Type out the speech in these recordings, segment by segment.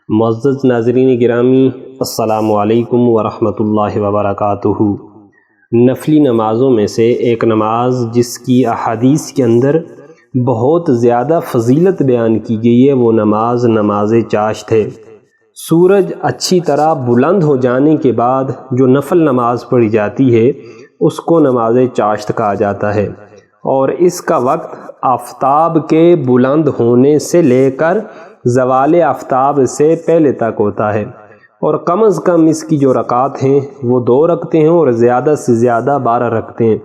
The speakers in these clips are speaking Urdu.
معزز ناظرین گرامی، السلام علیکم ورحمۃ اللہ وبرکاتہ۔ نفلی نمازوں میں سے ایک نماز جس کی احادیث کے اندر بہت زیادہ فضیلت بیان کی گئی ہے وہ نماز چاشت ہے۔ سورج اچھی طرح بلند ہو جانے کے بعد جو نفل نماز پڑھی جاتی ہے اس کو نماز چاشت کہا جاتا ہے، اور اس کا وقت آفتاب کے بلند ہونے سے لے کر زوال آفتاب سے پہلے تک ہوتا ہے، اور کم از کم اس کی جو رکعات ہیں وہ 2 رکھتے ہیں اور زیادہ سے زیادہ 12 رکھتے ہیں۔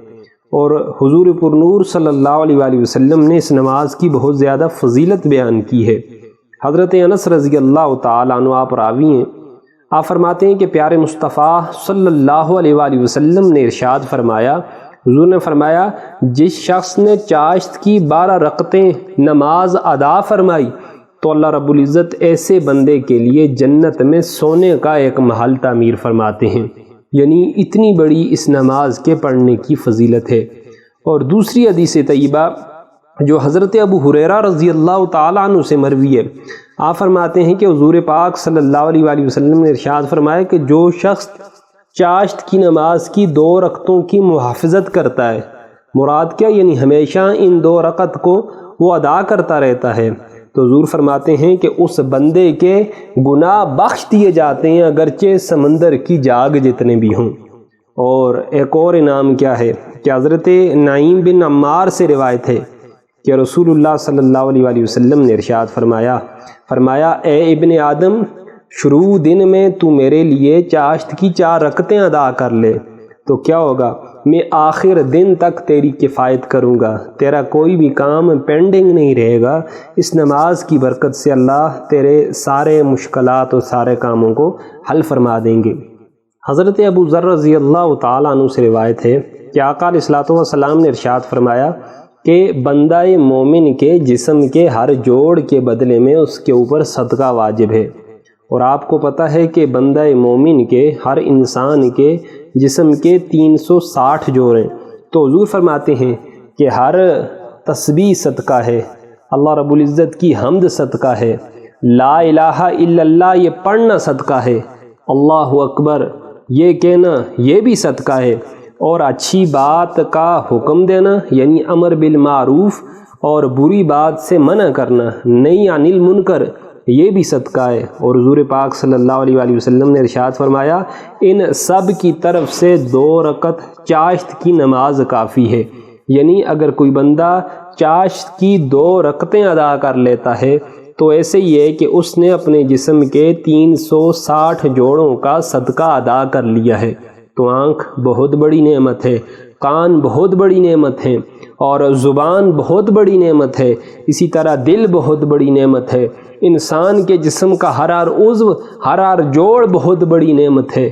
اور حضور پرنور صلی اللہ علیہ وآلہ وسلم نے اس نماز کی بہت زیادہ فضیلت بیان کی ہے۔ حضرت انس رضی اللہ تعالیٰ عنہ آپ راوی ہیں، آپ فرماتے ہیں کہ پیارے مصطفیٰ صلی اللہ علیہ وآلہ وسلم نے ارشاد فرمایا، حضور نے فرمایا جس شخص نے چاشت کی 12 رکعتیں نماز ادا فرمائی تو اللہ رب العزت ایسے بندے کے لیے جنت میں سونے کا ایک محل تعمیر فرماتے ہیں، یعنی اتنی بڑی اس نماز کے پڑھنے کی فضیلت ہے۔ اور دوسری حدیث طیبہ جو حضرت ابو ہریرہ رضی اللہ تعالیٰ عنہ سے مروی ہے، آپ فرماتے ہیں کہ حضور پاک صلی اللہ علیہ وآلہ وسلم نے ارشاد فرمایا کہ جو شخص چاشت کی نماز کی 2 رکعتوں کی محافظت کرتا ہے، مراد کیا، یعنی ہمیشہ ان 2 رکعت کو وہ ادا کرتا رہتا ہے، تو حضور فرماتے ہیں کہ اس بندے کے گناہ بخش دیے جاتے ہیں اگرچہ سمندر کی جاگ جتنے بھی ہوں۔ اور ایک اور انعام کیا ہے کہ حضرت نعیم بن عمار سے روایت ہے کہ رسول اللہ صلی اللہ علیہ وآلہ وسلم نے ارشاد فرمایا اے ابن آدم، شروع دن میں تو میرے لیے چاشت کی 4 رکعتیں ادا کر لے تو کیا ہوگا، میں آخر دن تک تیری کفایت کروں گا، تیرا کوئی بھی کام پینڈنگ نہیں رہے گا۔ اس نماز کی برکت سے اللہ تیرے سارے مشکلات اور سارے کاموں کو حل فرما دیں گے۔ حضرت ابو ذر رضی اللہ تعالیٰ عنہ سے روایت ہے کہ آقا علیہ الصلوۃ والسلام نے ارشاد فرمایا کہ بندہ مومن کے جسم کے ہر جوڑ کے بدلے میں اس کے اوپر صدقہ واجب ہے، اور آپ کو پتہ ہے کہ بندہ مومن کے ہر انسان کے جسم کے 360 جوڑ ہیں، تو حضور فرماتے ہیں کہ ہر تسبیح صدقہ ہے، اللہ رب العزت کی حمد صدقہ ہے، لا الہ الا اللہ یہ پڑھنا صدقہ ہے، اللہ اکبر یہ کہنا یہ بھی صدقہ ہے، اور اچھی بات کا حکم دینا یعنی امر بالمعروف اور بری بات سے منع کرنا، نہی عن المنکر یہ بھی صدقہ ہے۔ اور حضور پاک صلی اللہ علیہ وآلہ وسلم نے ارشاد فرمایا ان سب کی طرف سے 2 رکعت چاشت کی نماز کافی ہے، یعنی اگر کوئی بندہ چاشت کی 2 رکعتیں ادا کر لیتا ہے تو ایسے ہی ہے کہ اس نے اپنے جسم کے 360 جوڑوں کا صدقہ ادا کر لیا ہے۔ تو آنکھ بہت بڑی نعمت ہے، کان بہت بڑی نعمت ہے، اور زبان بہت بڑی نعمت ہے، اسی طرح دل بہت بڑی نعمت ہے، انسان کے جسم کا ہر عضو ہر جوڑ بہت بڑی نعمت ہے۔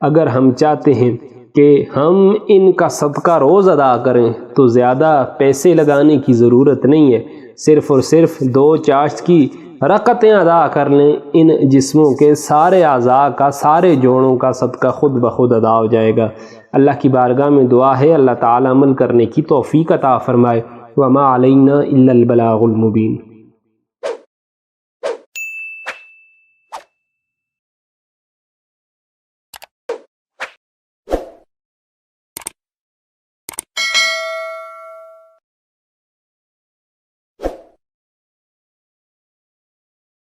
اگر ہم چاہتے ہیں کہ ہم ان کا صدقہ روز ادا کریں تو زیادہ پیسے لگانے کی ضرورت نہیں ہے، صرف اور صرف 2 چاشت کی رکعتیں ادا کر لیں، ان جسموں کے سارے اعضاء کا، سارے جوڑوں کا صدقہ خود بخود ادا ہو جائے گا۔ اللہ کی بارگاہ میں دعا ہے اللہ تعالی عمل کرنے کی توفیق عطا فرمائے۔ وما علینا الا البلاغ المبین۔